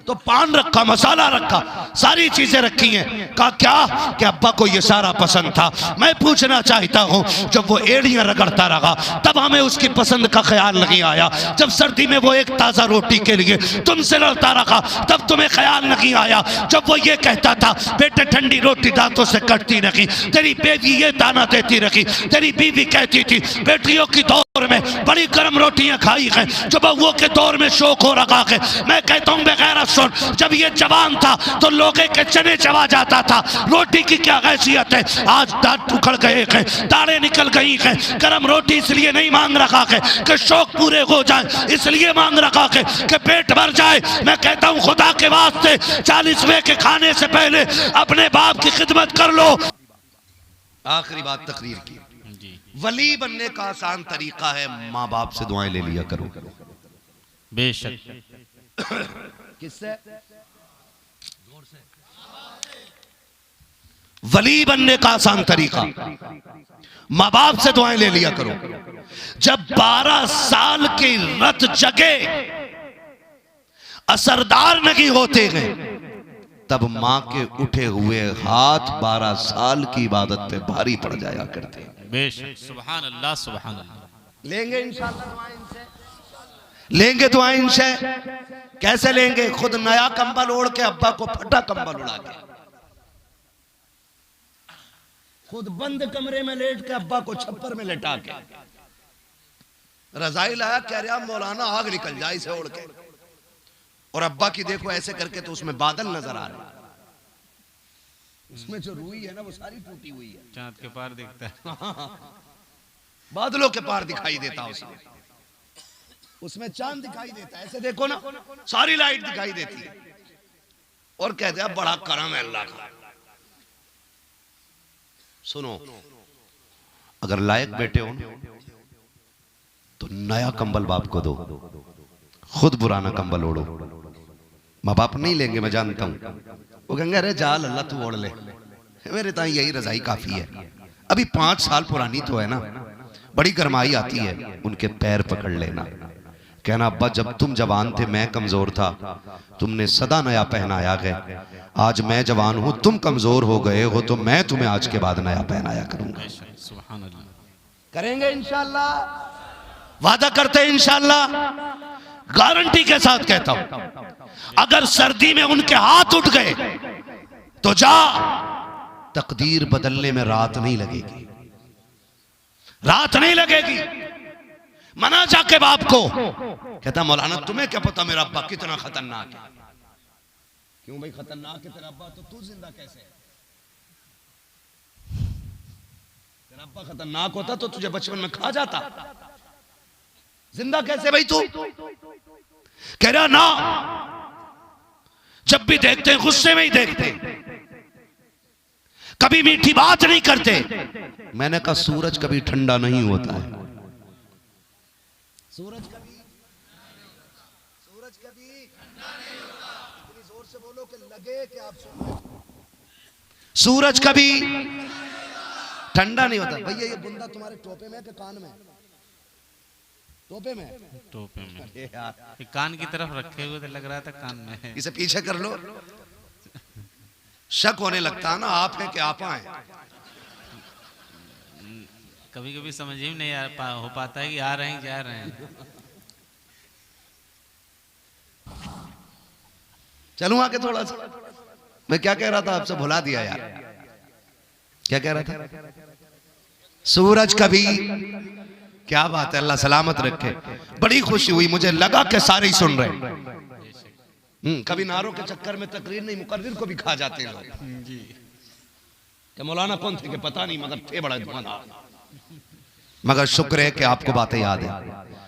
तो पान रखा, मसाला रखा, सारी चीजें रखी हैं। कहा क्या कि अब्बा को ये सारा पसंद था। मैं पूछना चाहता हूँ, जब वो एड़ियां रगड़ता रहा तब हमें उसकी पसंद का ख्याल नहीं आया? जब सर्दी में वो एक ताजा रोटी के लिए तुमसे लड़ता रहा तब तुम्हें ख्याल नहीं आया? जब वो ये कहता था बेटे ठंडी रोटी दांतों से कटती रही, तेरी बेबी ये ताना देती रही, तेरी बीवी कहती थी बेटियों की दौर में बड़ी गर्म रोटियां खाई हैं, जो बहुओं के दौर में शौक हो रखा है। मैं कहता हूँ बगैर सुन, जब ये जवान था तो लोगे के चने चबा जाता था, रोटी की क्या हैसियत है? आज दांत उखड़ गए हैं, दाढ़ें निकल गई हैं। गर्म रोटी इसलिए नहीं मांग रखा है कि शौक पूरे हो जाए, इसलिए मांग रखा है कि पेट भर जाए। मैं कहता हूँ खुदा के वास्ते 40वें के खाने से पहले अपने बाप की खिदमत कर लो। आखिरी बात तकरीर की, वली बनने का आसान तरीका है माँ बाप से दुआएं ले लिया करो। बेशक। किससे? वली बनने का आसान तरीका माँ बाप से दुआएं ले लिया करो। जब 12 साल की रत जगे असरदार नहीं होते हैं तब माँ के उठे हुए हाथ 12 साल की इबादत पे भारी पड़ जाया करते हैं। बेशक। सुभान अल्लाह, सुभान अल्लाह। लेंगे इंशाअल्लाह दुआएं इनसे, लेंगे दुआएं इनसे। कैसे लेंगे? खुद नया कंबल ओढ़ के अब्बा को फटा कंबल उड़ा के, खुद बंद कमरे में लेट के अब्बा को छप्पर में लेटा के, रजाई लाया कह रहा मौलाना आग निकल जाए इसे ओढ़ के, और अब्बा की देखो ऐसे करके तो उसमें बादल नजर आ रहे हैं, उसमें जो रुई है ना वो सारी टूटी हुई है, चांद के पार दिखता है। बादलों के पार दिखाई देता उसमें, उसमें चांद दिखाई देता है। ऐसे देखो ना सारी लाइट दिखाई देती है, और कहते हैं बड़ा करम है अल्लाह का। सुनो, अगर लायक बेटे हो तो नया कंबल बाप को दो, खुद पुराना कंबल ओढ़ो। माँ बाप नहीं लेंगे, मैं जानता हूं। वो कहेंगे अरे जा अल्लाह तू ओढ़ ले, मेरे ताई यही रजाई काफी है। अभी 5 साल पुरानी तो है ना, बड़ी गरमाई आती है, उनके पैर पकड़ लेना, कहना अब्बा जब तुम जवान थे मैं कमजोर था, तुमने सदा नया पहनाया है, आज मैं जवान हूं तुम कमजोर हो गए हो, तो मैं तुम्हें आज के बाद नया पहनाया करूंगा। सुभान अल्लाह। करेंगे इंशाअल्लाह, वादा करते हैं इंशाअल्लाह, गारंटी के साथ कहता हूं। अगर सर्दी में उनके हाथ उठ गए तो जा, तकदीर बदलने में रात नहीं लगेगी, रात नहीं लगेगी। मना जाके बाप को, कहता मौलाना तुम्हें क्या पता मेरा अब्बा कितना खतरनाक है। क्यों भाई खतरनाक है तेरा अब्बा, तो तू जिंदा कैसे है? तेरा अब्बा खतरनाक होता तो तुझे बचपन में खा जाता, जिंदा कैसे भाई तू? कह रहा ना, जब भी देखते हैं गुस्से में ही देखते हैं, कभी मीठी बात नहीं करते। मैंने कहा सूरज कभी ठंडा नहीं होता है, सूरज कभी ठंडा नहीं होता। इतनी जोर से बोलो कि लगे कि आप सुन रहे हो। सूरज कभी ठंडा नहीं होता। भैया ये बुंदा तुम्हारे टोपे में कि कान में? टोपे में, टोपे में। ये कान की तरफ रखे हुए थे, लग रहा था कान में है। इसे पीछे कर लो, शक होने लगता है ना आप हैं कि आप हैं। कभी कभी समझ ही नहीं हो पाता है कि आ रहे हैं जा रहे हैं। चलूं आगे थोड़ा सा, मैं क्या कह रहा था आपसे भुला दिया यार, क्या कह रहा था? सूरज कभी, क्या बात है, अल्लाह सलामत रखे। बड़ी खुशी हुई, मुझे लगा कि सारे ही सुन रहे हैं। कभी नारों के चक्कर में तकरीर नहीं, मुकर्रिर को भी खा जाते हैं लोग जी। कि मौलाना कौन थे कि पता नहीं, मगर थे बड़ा धुआंधार। मगर शुक्र है कि आपको बातें याद है।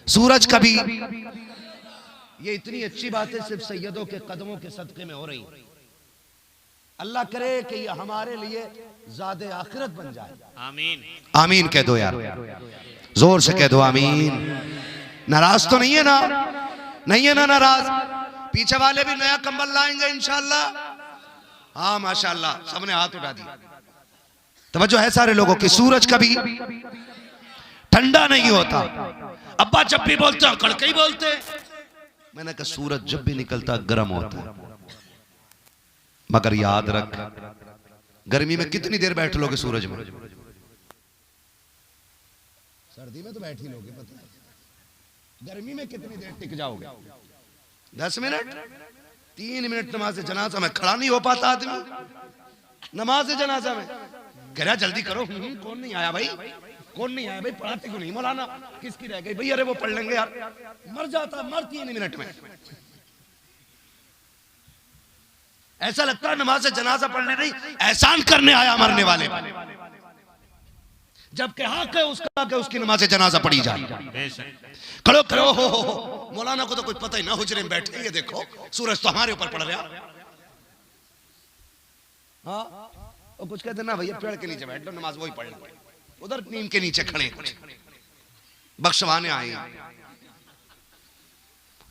सूरज कभी, ये इतनी अच्छी बातें सिर्फ सैयदों के कदमों के सदके में हो रही। अल्लाह करे कि ये हमारे लिए ज़ादे आखिरत बन जाए। आमीन, आमीन कह दो यार, जोर से कह दो आमीन। नाराज तो नहीं है ना? नहीं है ना नाराज? पीछे वाले भी नया कंबल लाएंगे इंशाअल्लाह। हाँ माशाअल्लाह, सबने हाथ उठा दिया। तवज्जो है सारे लोगों की। सूरज कभी ठंडा नहीं होता। अब्बा जब भी बोलते हैं कड़के ही बोलते हैं। मैंने कहा सूरज जब भी निकलता गर्म होता है, मगर याद रख गर्मी में कितनी देर बैठ लोगे सूरज में? सर्दी में तो बैठ ही लोगे, पता है। गर्मी में कितनी देर टिक जाओगे? 10 मिनट, 3 मिनट नमाज जनाजा में खड़ा नहीं हो पाता आदमी। नमाज जनाजा में कह रहा जल्दी करो, कौन नहीं आया भाई, कौन नहीं आया भाई, पढ़ाते क्यों नहीं मौलाना, किसकी रह गई भाई, अरे वो पढ़ लेंगे यार, मर जाता, मर 3 मिनट में। ऐसा लगता है नमाज जनाजा पढ़ने नहीं, एहसान करने आया मरने वाले, जबकि हक है उसका कि उसकी नमाज जनाजा पढ़ी जाए। खड़ो खड़ो हो, मौलाना को तो कुछ पता ही ना, हुजरे में बैठे, ये देखो सूरज तो हमारे ऊपर पड़ रहा। हाँ, और कुछ कहते ना भैया पेड़ के नीचे बैठ लो, नमाज वही पढ़ लो, उधर नीम के नीचे खड़े कुछ बख्शवाने आए,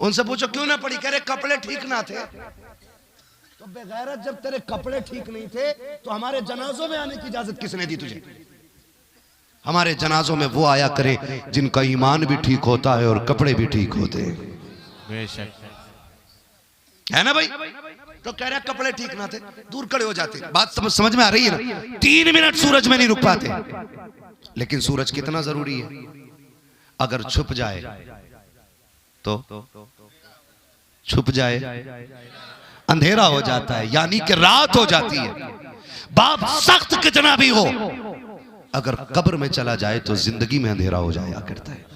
उनसे पूछो क्यों ना पढ़ी, कह रहे कपड़े ठीक ना थे। तो बेगैरत, जब तेरे कपड़े ठीक नहीं थे तो हमारे जनाजों में आने की इजाजत किसने दी तुझे? हमारे जनाजों में वो आया करे जिनका ईमान भी ठीक होता है और कपड़े भी ठीक होते हैं, बेशक है ना भाई। तो कह रहा कपड़े ठीक ना थे, दूर खड़े हो जाते। बात समझ में आ रही है ना? 3 मिनट सूरज में नहीं रुक पाते, लेकिन सूरज कितना जरूरी है। अगर छुप जाए तो छुप जाए, अंधेरा हो जाता है, यानी कि रात हो जाती है। बाप सख्त कितना भी हो, अगर कब्र में चला जाए तो जिंदगी में अंधेरा हो जाया करता है।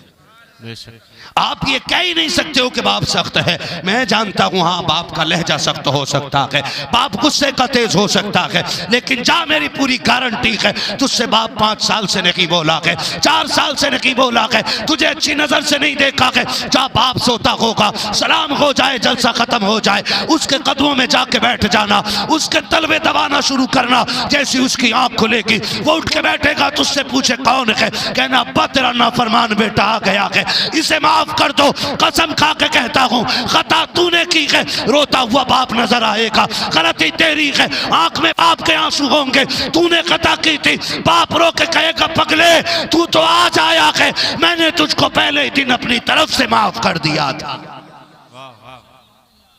आप ये कह ही नहीं सकते हो कि बाप सख्त है। मैं जानता हूं हाँ, बाप का लहजा सख्त हो सकता है, बाप गुस्से का तेज हो सकता है, लेकिन जा मेरी पूरी गारंटी है तुझसे बाप 5 साल से नहीं बोला है, 4 साल से नहीं बोला है, तुझे अच्छी नजर से नहीं देखा है। जा बाप सोता होगा, सलाम हो जाए, जलसा खत्म हो जाए, उसके कदमों में जाके बैठ जाना, उसके तलवे दबाना शुरू करना। जैसी उसकी आंख खुलेगी वो उठ के बैठेगा, तुझसे पूछे कौन है, कहना अब्बा तेरा नाफरमान बेटा आ गया है, इसे माफ कर दो, कसम खा के कहता हूं खता तूने की है। रोता हुआ बाप नजर आएगा, गलती तेरी है, आंख में बाप के आंसू होंगे, तूने खता की थी। बाप रो के कहेगा पगले तू तो आज आया है, मैंने तुझको पहले ही दिन अपनी तरफ से माफ कर दिया था।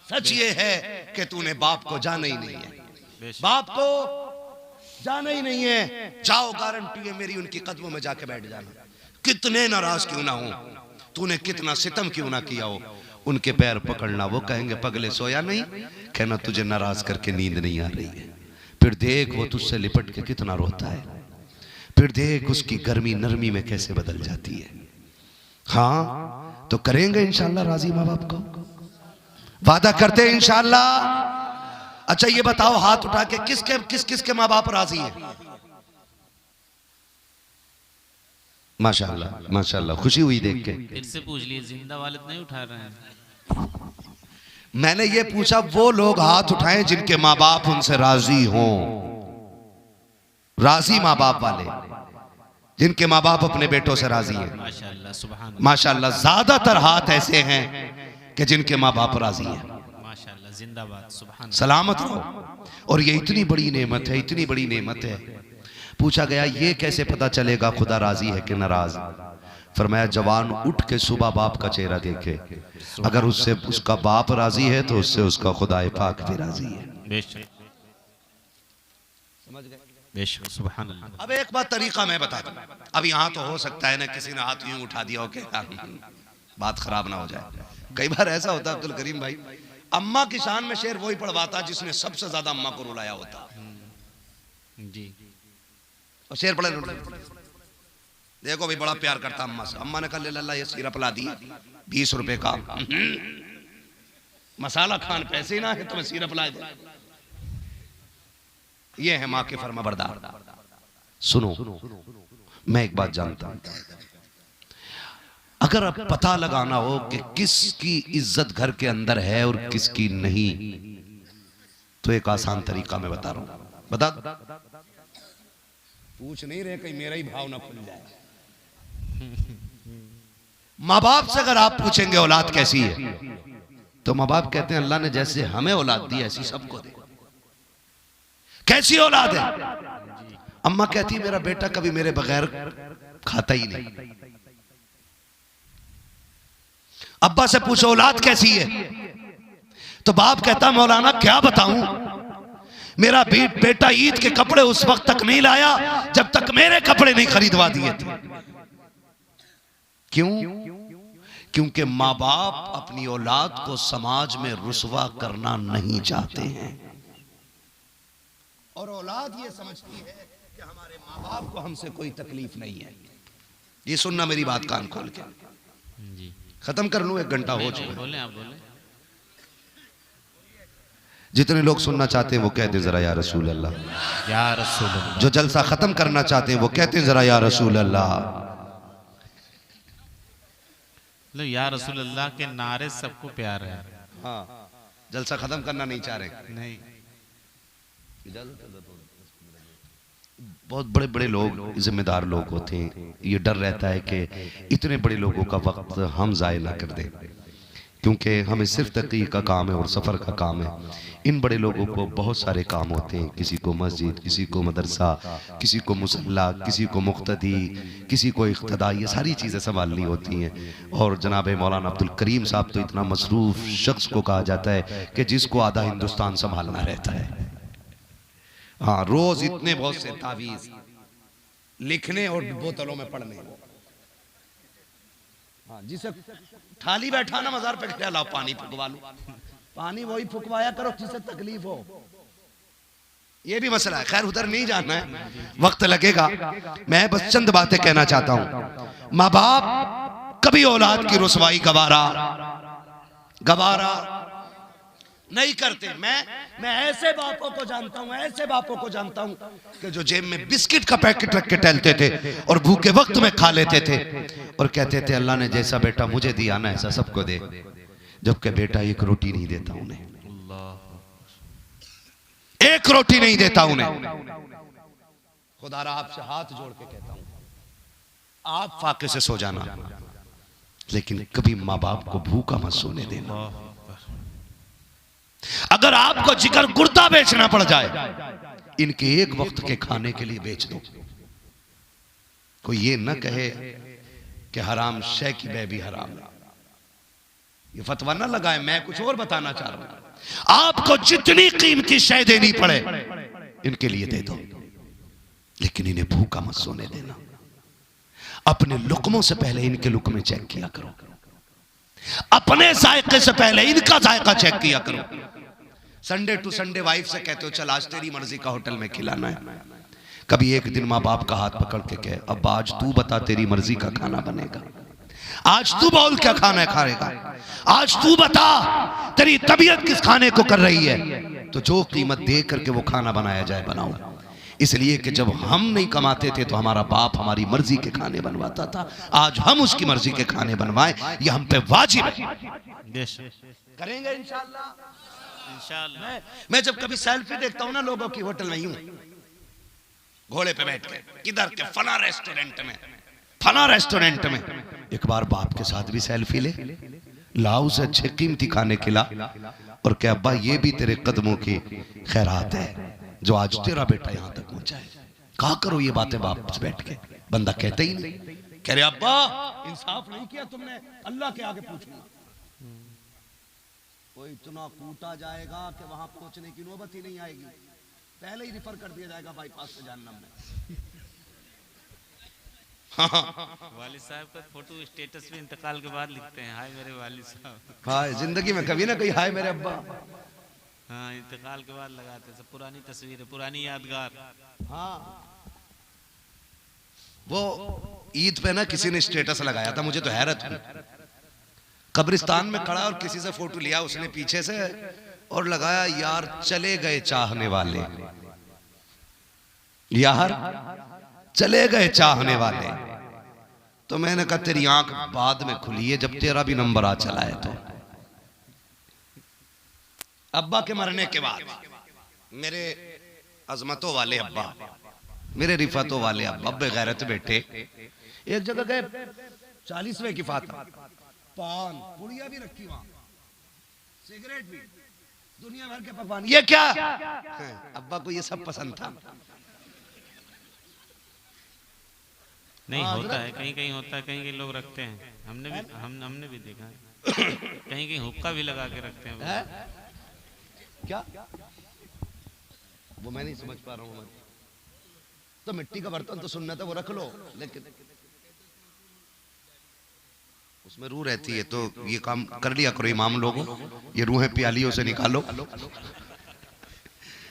सच ये है कि तूने बाप को जाना ही नहीं है, बाप को जाना ही नहीं है। जाओ, गारंटी है मेरी, उनकी कदमों में जाके बैठ जाना, कितने नाराज क्यों ना हो, तूने कितना सितम क्यों ना किया हो, उनके पैर पकड़ना। वो कहेंगे पगले सोया नहीं, कहना तुझे नाराज करके नींद नहीं आ रही है। फिर देख वो तुझसे लिपट के कितना रोता है, फिर देख उसकी गर्मी नरमी में कैसे बदल जाती है। हाँ तो करेंगे इंशाल्लाह राजी माँ बाप को, वादा करते हैं इंशाल्लाह। अच्छा ये बताओ हाथ उठा के किस किसके माँ बाप राजी है? माशाल्लाह माशाल्लाह, खुशी हुई देख के। फिर से पूछ लिए, जिंदा वालिद नहीं उठा रहे हैं। मैंने ये पूछा वो लोग हाथ उठाएं जिनके माँ बाप उनसे राजी हों, राजी माँ बाप वाले, जिनके माँ बाप अपने बेटों से राजी हैं। माशाल्लाह सुभान अल्लाह, माशाल्लाह ज्यादातर हाथ ऐसे हैं कि जिनके माँ बाप राजी हैं। माशाल्लाह, जिंदाबाद, सुभान अल्लाह। सलामत रहो। और ये इतनी बड़ी नेमत है, इतनी बड़ी नेमत है। पूछा गया ये कैसे पता चलेगा खुदा राजी है कि नाराज? फरमाया जवान उठ के सुबह बाप का चेहरा देखे, अगर उससे उसका बाप राजी है तो उससे उसका खुदा पाक भी राजी है। बेशक, समझ गए? बेशक, सुभान अल्लाह। अब एक बात तरीका मैं बता दूं, अब यहाँ तो हो सकता है ना किसी ने हाथ यूं उठा दिया हो कि बात खराब ना हो जाए। कई बार ऐसा होता है अब्दुल करीम भाई, अम्मा की शान में शेर वही पढ़वाता जिसने सबसे ज्यादा अम्मा को रुलाया होता जी। और शेर पढ़े, देखो भाई बड़ा प्यार करता अम्मा से। अम्मा ने कहा ले लल्ला ये सिरप ला दी 20 रुपए का, मसाला खान पैसे ना है तो मैं सिरप ला दे। ये है माँ के फर्मा बरदार। सुनो मैं एक बात जानता हूं, अगर अब पता लगाना हो कि किसकी इज्जत घर के अंदर है और किसकी नहीं, तो एक आसान तरीका मैं बता रहा हूं। बता पूछ नहीं रहे कहीं मेरा ही भाव ना खुल जाए। माँ बाप से अगर आप पूछेंगे औलाद कैसी है, तो माँ बाप कहते हैं अल्लाह ने जैसे हमें औलाद दी ऐसी सबको दे। कैसी औलाद है? अम्मा कहती मेरा बेटा कभी मेरे बगैर खाता ही नहीं। अब्बा से पूछो औलाद कैसी है, तो बाप कहता मौलाना क्या बताऊं, मेरा बेटा ईद के कपड़े उस वक्त तक नहीं लाया जब तक मेरे कपड़े नहीं खरीदवा दिए थे। क्यों? क्योंकि माँ बाप अपनी औलाद को समाज में रुसवा करना नहीं चाहते हैं, और औलाद ये समझती है कि हमारे माँ बाप को हमसे कोई तकलीफ नहीं है। ये सुनना मेरी बात कान खोल के। जी खत्म कर लूं, 1 घंटा हो चुका। बोले आप बोले। जितने लोग सुनना चाहते हैं वो कहते जरा या रसूल अल्लाह, या रसूल अल्लाह। जो जलसा खत्म करना चाहते हैं वो कहते हैं जरा या रसूल अल्लाह। मतलब या रसूल अल्लाह के नारे सबको प्यार है। हाँ, जलसा खत्म करना नहीं चाह रहे। नहीं, बहुत बड़े बड़े लोग, जिम्मेदार लोग होते हैं, ये डर रहता है कि इतने बड़े लोगों का वक्त हम ज़ाय ना कर दें, क्योंकि हमें सिर्फ तक़ीक़ का काम है और सफ़र का काम है। इन बड़े लोगों को बहुत सारे काम होते हैं, किसी को मस्जिद, किसी को मदरसा, किसी को मुसल्ला, किसी को मुक्तदी, किसी को इक़्तिदा, ये सारी चीज़ें संभालनी होती हैं। और जनाब मौलाना अब्दुल करीम साहब तो इतना मसरूफ़ शख्स को कहा जाता है कि जिसको आधा हिंदुस्तान संभालना रहता है। हाँ, रोज इतने बहुत से तावीज़ लिखने और बोतलों में पढ़ने। हाँ, जिसे थाली बैठा ना मजार पे खड़ा, लाओ पानी फुकवा लो, पानी वही फुकवाया करो जिसे तकलीफ हो। ये भी मसला है, खैर उधर नहीं जाना है, वक्त लगेगा। मैं बस चंद बातें कहना चाहता हूं। माँ बाप कभी औलाद की रुसवाई गवारा नहीं करते। मैं ऐसे बापों को जानता हूं, ऐसे बापों को जानता हूं कि जो जेब में बिस्किट का पैकेट रख के टहलते थे और भूखे वक्त में खा लेते थे और कहते थे अल्लाह ने जैसा बेटा मुझे दिया ना ऐसा सबको दे, जबकि बेटा एक रोटी नहीं देता उन्हें, एक रोटी नहीं देता उन्हें। खुदारा आपसे हाथ जोड़ के कहता हूं, आप फाके से सो जाना, लेकिन कभी माँ बाप को भूखा मत सोने देना। अगर आपको जिगर गुर्दा बेचना पड़ जाए, इनके एक वक्त के खाने के लिए बेच दो। कोई ये न कहे कि हराम शय की बै भी हराम है, ये फतवा ना लगाए। मैं कुछ और बताना चाह रहा हूं, आपको जितनी कीमती शय देनी पड़े इनके लिए दे दो, लेकिन इन्हें भूखा मत सोने देना। अपने लुकमों से पहले इनके लुकमे चेक किया करो, अपने जायके से पहले इनका जायका चेक किया करो। संडे टू संडे वाइफ से कहते हो चल आज तेरी मर्जी का होटल में खिलाना है, कभी एक दिन माँ बाप का हाथ पकड़ के कहे अब आज तू बता तेरी मर्जी का खाना बनेगा, आज तू बोल क्या खाना खाएगा, आज तू बता तेरी तबीयत किस खाने को कर रही है, तो जो कीमत दे करके वो खाना बनाया जाए बनाओ। इसलिए कि जब हम नहीं कमाते थे तो हमारा बाप हमारी मर्जी के खाने बनवाता था, आज हम उसकी मर्जी के खाने बनवाएं, ये हम पे वाजिब है। करेंगे इंशाअल्लाह। मैं जब कभी सेल्फी देखता हूं ना लोगों की होटल में, यूं घोड़े पे बैठ के, किधर के फना रेस्टोरेंट में, एक बार बाप के साथ भी सेल्फी ले, लाओ उसे अच्छे कीमती खाने खिला और क्या अब्बा ये भी तेरे कदमों की खैरात है जो आज तेरा बेटा यहां तक पहुंचा है। कहा करो ये बातें बाप से बैठ के, बंदा कहते ही नहीं, कह रहे अब्बा इंसाफ नहीं किया तुमने, अल्लाह के आगे पूछूंगा। कोई इतना कूटा जाएगा कि वहां पहुंचने की नौबत ही नहीं आएगी, पहले ही रिफर कर दिया जाएगा बाईपास से जहन्नम में। वालिद साहब का फोटो स्टेटस में इंतकाल के बाद लिखते हैं हाय मेरे वालिद साहब। हाय जिंदगी में कभी ना कहीं हाय मेरे अब्बा। हाँ, इंतकाल के बाद लगाते हैं, सब पुरानी तस्वीरें, पुरानी यादगार। हाँ, वो ईद पे ना किसी ने स्टेटस लगाया था, मुझे तो हैरत हुई। कब्रिस्तान में खड़ा और किसी से फोटो लिया उसने पीछे से और लगाया यार चले गए चाहने वाले, यार चले गए चाहने वाले। तो मैंने कहा तेरी आंख बाद में खुली है जब तेरा भी नंबर आ चला है। तो अब्बा के मरने के बाद मेरे अजमतों वाले अब्बा, मेरे रिफतों वाले अब्बा, अब्बे गैरत बेटे, एक जगह गए 40वें की फाता, पान पुड़िया भी रखी वहां, सिगरेट भी, दुनिया भर के पकवान, ये क्या? अब्बा को ये सब पसंद था। नहीं होता है, कहीं कहीं होता है, कहीं कहीं लोग रखते हैं, हमने भी देखा है। कहीं कहीं हुक्का भी लगा के रखते हैं वो। है? क्या वो मैं नहीं समझ पा रहा हूँ। तो मिट्टी का बर्तन तो सुन्नत है, वो रख लो, लेकिन उसमें रूह रहती है, तो ये काम कर लिया करो इमाम लोगों, ये रूहें प्यालियों से निकालो।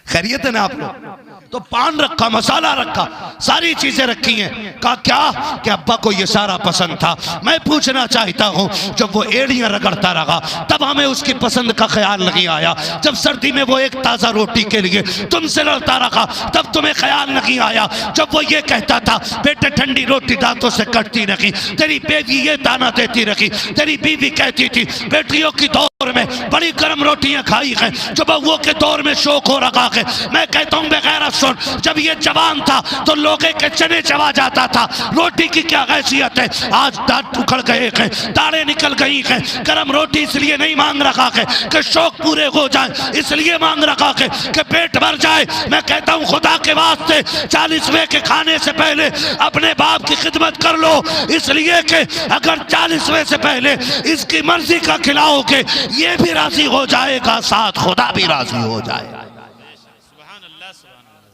खैरियत है ना आप लोग? तो पान रखा, मसाला रखा, सारी चीजें रखी हैं। कहा क्या कि अब्बा को ये सारा पसंद था। मैं पूछना चाहता हूँ, जब वो एड़ियां रगड़ता रहा तब हमें उसकी पसंद का ख्याल नहीं आया? जब सर्दी में वो एक ताजा रोटी के लिए तुमसे लड़ता रहा तब तुम्हें ख्याल नहीं आया? जब वो ये कहता था बेटे ठंडी रोटी दांतों से कटती रही, तेरी बेबी ये ताना देती रही, तेरी बीवी कहती थी बेटियों की दौर में बड़ी गर्म रोटियां खाई हैं, जो बउओं के दौर में शौक हो रखा है। मैं कहता हूं बेगैरत सुन, जब ये जवान था तो लोगे के चने चबा जाता था, रोटी की क्या हैसियत है? आज दांत उखड़ गए हैं, दाढ़ें निकल गई हैं। गर्म रोटी इसलिए नहीं मांग रखा है कि शौक पूरे हो जाए, इसलिए मांग रखा है कि पेट भर जाए। मैं कहता हूं खुदा के वास्ते 40वें के खाने से पहले अपने बाप की खिदमत कर लो, इसलिए कि अगर 40वें से पहले इसकी मर्जी का खिलाओगे ये भी राजी हो जाएगा, साथ खुदा भी राजी हो जाएगा।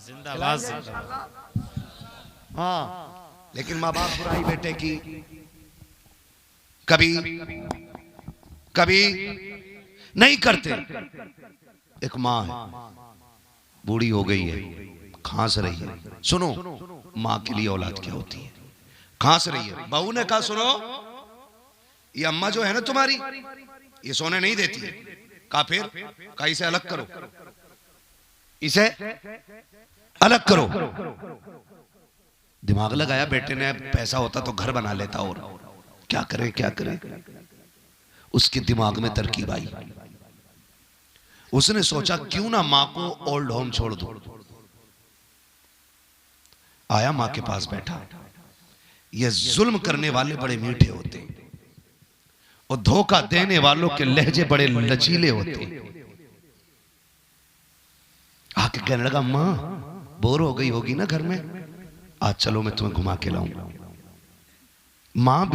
जिंदाबाद जिंदाबाद। हाँ, लेकिन माँ बाप बुराई बेटे की कभी कभी नहीं करते। एक माँ है, बूढ़ी हो गई है, खांस रही है। सुनो माँ के लिए औलाद क्या होती है? खांस रही है, बहू ने कहा सुनो ये अम्मा जो है ना तुम्हारी, ये सोने नहीं देती है। कहा फिर? कहा इसे अलग करो, इसे अलग करो। दिमाग लगाया बेटे ने, पैसा होता तो घर बना लेता, और क्या करें क्या करें। उसके दिमाग में तरकीब आई, उसने सोचा क्यों ना मां को ओल्ड होम छोड़ दो। आया मां के पास बैठा। ये जुल्म करने वाले बड़े मीठे होते और धोखा देने वालों के लहजे बड़े लचीले होते। आके कहने लगा मां बोर हो गई होगी ना घर में, आज चलो मैं तुम्हें घुमा के लाऊंगा। मां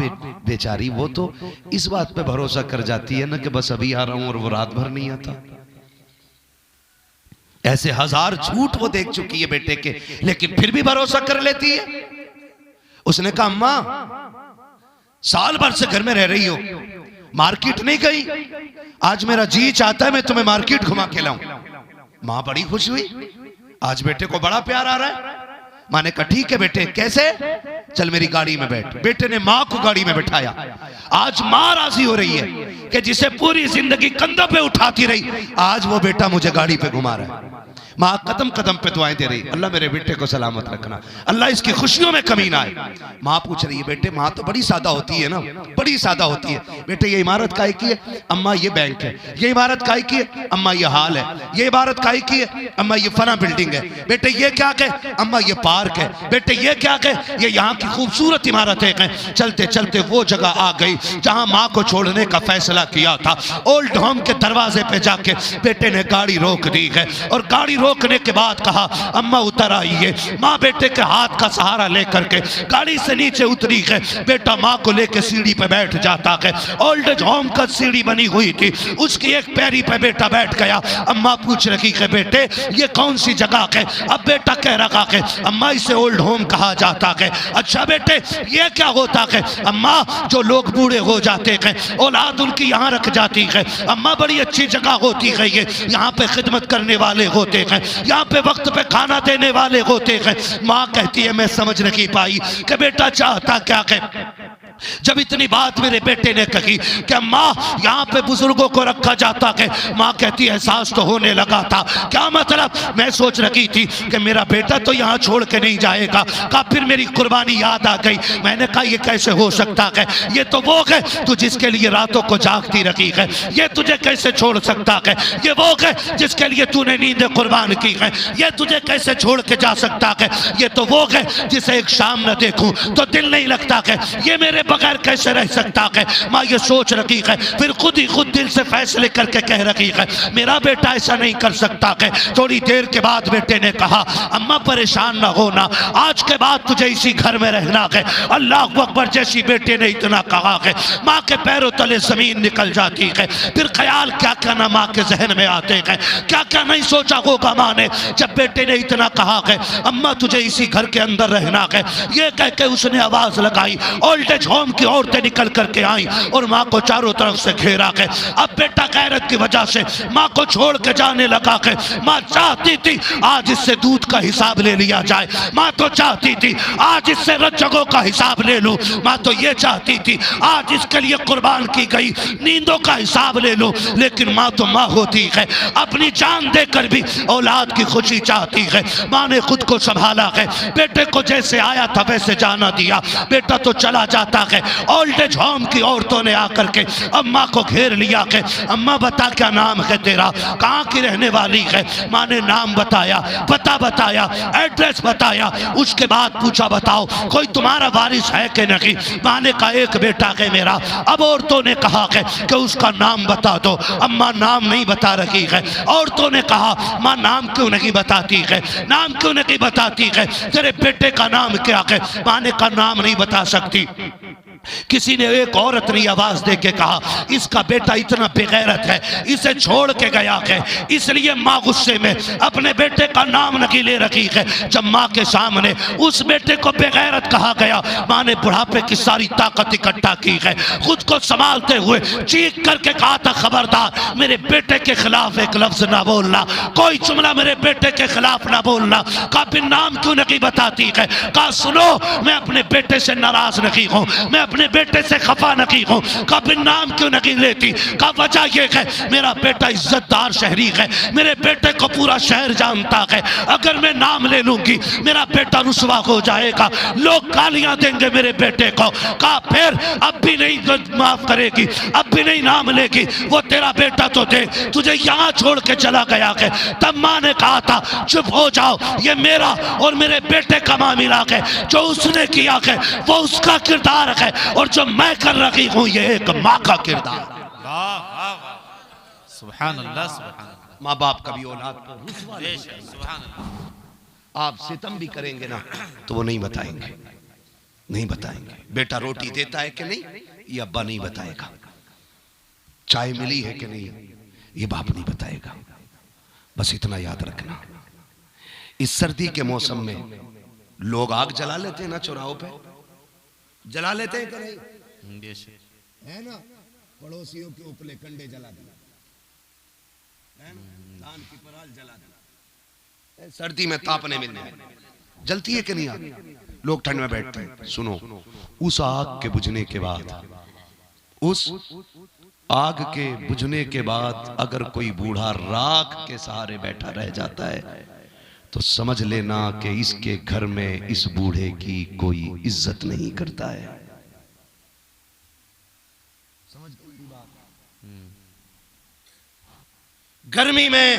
बेचारी वो तो इस बात पे भरोसा कर जाती है ना कि बस अभी आ रहा हूं और वो रात भर नहीं आता। ऐसे हजार झूठ वो देख चुकी है बेटे के, लेकिन फिर भी भरोसा कर लेती है। उसने कहा अम्मा साल भर से घर में रह रही हो, मार्केट नहीं गई, आज मेरा जी चाहता है मैं तुम्हें मार्केट घुमा के लाऊं। मां बड़ी खुश हुई, आज बेटे को बड़ा प्यार आ रहा है। मां ने कहा ठीक है बेटे, कैसे? चल मेरी गाड़ी में बैठ। बेटे ने मां को गाड़ी में बिठाया। आज मां राजी हो रही है कि जिसे पूरी जिंदगी कंधों पे उठाती रही, आज वो बेटा मुझे गाड़ी पे घुमा रहा है। माँ कदम कदम पे दुआएं दे रही, अल्लाह मेरे बेटे को सलामत रखना, अल्लाह इसकी खुशियों में कमी ना आए। माँ पूछ रही है बेटे, माँ तो बड़ी सादा होती है ना, बड़ी सादा होती है। बेटे ये इमारत काहे की है? अम्मा ये बैंक है। ये इमारत काहे की है? अम्मा ये हाल है। ये इमारत काहे की है? अम्मा ये फना बिल्डिंग है। बेटे ये क्या है? अम्मा ये पार्क है। बेटे ये क्या है? ये यहाँ की खूबसूरत इमारतें हैं। चलते चलते वो जगह आ गई जहाँ माँ को छोड़ने का फैसला किया था। ओल्ड होम के दरवाजे पे जाके बेटे ने गाड़ी रोक दी है और गाड़ी रोकने के बाद कहा अम्मा उतर आइए। माँ बेटे के हाथ का सहारा लेकर के गाड़ी से नीचे उतरी है। बेटा माँ को लेकर सीढ़ी पे बैठ जाता है। ओल्ड एज होम का सीढ़ी बनी हुई थी, उसकी एक पैरी पे बेटा बैठ गया। अम्मा पूछ रही है बेटे ये कौन सी जगह है? अब बेटा कह रहा है अम्मा इसे ओल्ड होम कहा जाता है। अच्छा बेटे ये क्या होता है? अम्मा जो लोग बूढ़े हो जाते हैं औलाद उनकी यहाँ रख जाती है। अम्मा बड़ी अच्छी जगह होती है ये, यहाँ पे खिदमत करने वाले होते हैं, यहाँ पे वक्त पे खाना देने वाले होते हैं। माँ कहती है मैं समझ नहीं पाई कि बेटा चाहता क्या है। जब इतनी बात मेरे बेटे ने कही कि माँ यहाँ पे बुजुर्गों को रखा जाता है, माँ कहती है एहसास तो होने लगा था। क्या मतलब? मैं सोच रही थी कि मेरा बेटा तो यहाँ छोड़ के नहीं जाएगा। कहा फिर मेरी कुर्बानी याद आ गई। मैंने कहा ये कैसे हो सकता है? ये तो वो है तू जिसके लिए रातों को जागती रखी है, ये तुझे कैसे छोड़ सकता है? ये वो है जिसके लिए तूने नींदें कुर्बान की है, ये तुझे कैसे छोड़ के जा सकता है? ये तो वो है जिसे एक शाम न देखूं तो दिल नहीं लगता है। ये मेरे बगैर कैसे रह सकता है। माँ ये सोच रखी है, फिर खुद ही खुद दिल से फैसले करके कह रखी है मेरा बेटा ऐसा नहीं कर सकता है। थोड़ी देर के बाद बेटे ने कहा अम्मा परेशान ना होना, आज के बाद तुझे इसी घर में रहना है। अल्लाह अकबर। जैसी बेटे ने इतना कहा है माँ के पैरों तले जमीन निकल जाती है। फिर ख्याल क्या क्या ना माँ के जहन में आते हैं, क्या क्या नहीं सोचा होगा माँ ने जब बेटे ने इतना कहा है अम्मा तुझे इसी घर के अंदर रहना है। ये कह के उसने आवाज लगाई, ओल्ड एज होम की औरतें निकल करके आई और माँ को चारों तरफ से घेरा है। अब बेटा गैरत की वजह से माँ को छोड़ के जाने लगा है। माँ चाहती थी आज इससे दूध का हिसाब ले लिया जाए, माँ तो चाहती थी आज इससे रज्जगों का हिसाब ले लूं, माँ तो ये चाहती थी आज इसके लिए कुर्बान की गई नींदों का हिसाब ले लो। लेकिन माँ तो माँ होती है, अपनी जान देकर भी औलाद की खुशी चाहती है। माँ ने खुद को संभाला है, बेटे को जैसे आया था वैसे जाना दिया। बेटा तो चला जाता है। ओल्ड एज होम की औरतों ने आकर के अम्मा को घेर लिया है। अम्मा बता क्या नाम है तेरा, कहाँ की रहने वाली है। माँ ने नाम बताया, पता बताया, एड्रेस बताया। उसके बाद पूछा बताओ कोई तुम्हारा वारिस है कि नहीं। माँ ने कहा एक बेटा है मेरा। अब औरतों ने कहा है कि उसका नाम बता दो। अम्मा नाम नहीं बता रही है। औरतों ने कहा माँ नाम क्यों नहीं बताती है, नाम क्यों नहीं बताती है, तेरे बेटे का नाम क्या है। माँ ने कहा नाम नहीं बता सकती। किसी ने, एक औरत ने आवाज दे के कहा इसका बेटा इतना बेगैरत है, इसे छोड़ के गया है, इसलिए माँ गुस्से में अपने बेटे का नाम नहीं ले रखी है। जब माँ के सामने उस बेटे को बेगैरत कहा गया, माँ ने बुढ़ापे की सारी ताकत इकट्ठा की है। खुद को संभालते हुए चीख करके कहा था खबरदार मेरे बेटे के खिलाफ एक लफ्ज ना बोलना, कोई जुमला मेरे बेटे के खिलाफ ना बोलना। कहा फिर नाम क्यों नहीं बताती है। कहा सुनो मैं अपने बेटे से नाराज नहीं हूँ, मैं अपने बेटे से खफा नहीं हूँ। कभी नाम क्यों नहीं लेती। का वजह ये है मेरा बेटा इज्जतदार शहरी है, मेरे बेटे को पूरा शहर जानता है। अगर मैं नाम ले लूंगी मेरा बेटा रुसवा हो जाएगा, लोग गालियां देंगे मेरे बेटे को। कहा फिर अब भी नहीं माफ करेगी, अब भी नहीं नाम लेगी, वो तेरा बेटा तो दे, तुझे यहाँ छोड़ के चला गया है। तब माँ ने कहा था चुप हो जाओ, ये मेरा और मेरे बेटे का मामला है, जो उसने किया है वो उसका किरदार है और जो मैं कर रही हूं ये एक माँ का किरदार। सुभान अल्लाह, सुभान अल्लाह। माँ बाप कभी औलाद को रुसवा नहीं सुभान अल्लाह। आप सितम भी करेंगे ना तो वो नहीं बताएंगे, नहीं बताएंगे। बेटा रोटी देता है कि नहीं ये अब्बा नहीं बताएगा, चाय मिली है कि नहीं ये बाप नहीं बताएगा। बस इतना याद रखना, इस सर्दी के मौसम में लोग आग जला लेते हैं ना, चौराहों पे जला लेते हैं कि नहीं, है ना। पड़ोसियों के उपले कंडे जला दिया, है ना, धान की पराल जला दिया। सर्दी में तापने मिलने जलती है कि नहीं आग, लोग ठंड में बैठते हैं। सुनो, उस आग के बुझने के बाद, उस आग के बुझने के बाद अगर कोई बूढ़ा राख के सहारे बैठा रह जाता है तो समझ लेना कि इसके घर में इस बूढ़े की कोई इज्जत नहीं करता है। समझ गई बात। गर्मी में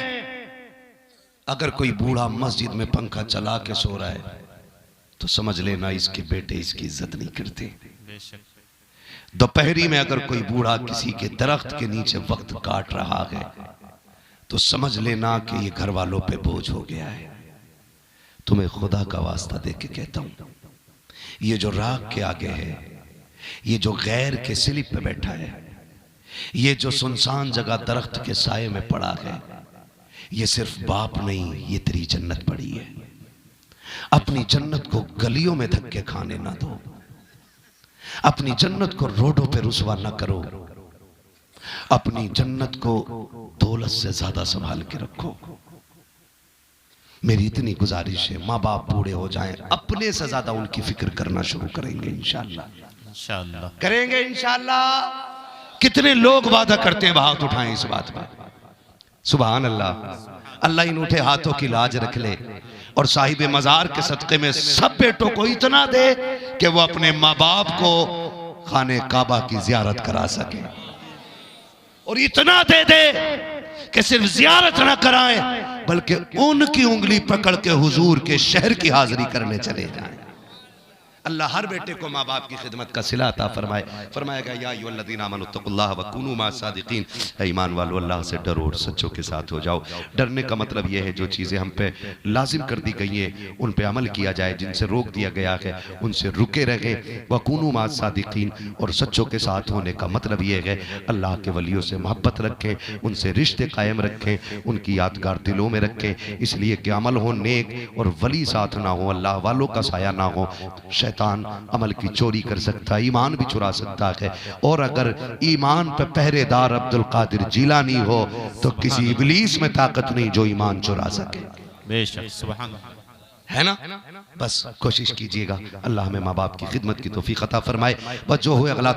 अगर कोई बूढ़ा मस्जिद में पंखा चला के सो रहा है तो समझ लेना इसके बेटे इसकी इज्जत नहीं करते। दोपहरी में अगर कोई बूढ़ा किसी के दरख्त के नीचे वक्त काट रहा है तो समझ लेना कि ये घर वालों पे बोझ हो गया है। तुम्हें खुदा का वास्ता दे के कहता हूं, ये जो राख के आगे है, ये जो गैर के स्लिप पे बैठा है, ये जो सुनसान जगह दरख्त के साये में पड़ा है, ये सिर्फ बाप नहीं, ये तेरी जन्नत पड़ी है। अपनी जन्नत को गलियों में धक्के खाने ना दो, अपनी जन्नत को रोडों पे रुसवा ना करो, अपनी जन्नत को दौलत से ज्यादा संभाल के रखो। मेरी इतनी गुजारिश है, माँ बाप बूढ़े हो जाएं, अपने से ज्यादा उनकी फिक्र करना शुरू करेंगे इंशाअल्लाह, इंशाअल्लाह करेंगे इंशाअल्लाह। कितने लोग वादा करते हैं, हाथ उठाएं इस बात पर। सुभान अल्लाह। अल्लाह इन उठे हाथों की लाज रख ले और साहिब मजार के सदक़े में सब बेटों को इतना दे कि वो अपने माँ बाप को खाने काबा की जियारत करा सके, और इतना दे दे कि सिर्फ जियारत ना कराएं बल्कि उनकी उंगली पकड़ के हुजूर के शहर की हाजिरी करने चले जाएं। अल्लाह हर बेटे को माँ बाप की खिदमत का सिला अता फरमाए। फरमाएगा या अय्युहल्लज़ीना आमनू तक़ुल्लाह व कूनू मअस-सादिक़ीन, ईमान वालों अल्लाह से डरो और सच्चों के साथ हो जाओ। डरने का मतलब यह है जो चीज़ें हम पे लाजिम कर दी गई हैं उन पे अमल किया जाए, जिनसे रोक दिया गया है उनसे रुके रहें। व कूनू मअस-सादिक़ीन, और सच्चों के साथ होने का मतलब यह है अल्लाह के वलियों से मोहब्बत रखें, उनसे रिश्ते कायम रखें, उनकी यादगार दिलों में रखें। इसलिए कि अमल हो नेक और वली साथ ना हो, अल्लाह वालों का साया ना हो, शैतान अमल की चोरी कर सकता है, ईमान भी चुरा सकता है। और अगर ईमान पे पहरेदार अब्दुल कादिर जीलानी हो तो किसी इब्लीस में ताकत नहीं जो ईमान चुरा सके। बेशक सुभान अल्लाह। है ना? बस कोशिश कीजिएगा, अल्लाह हमें माँ बाप की खिदमत की तौफीक अता फरमाए। बस जो हुए अगला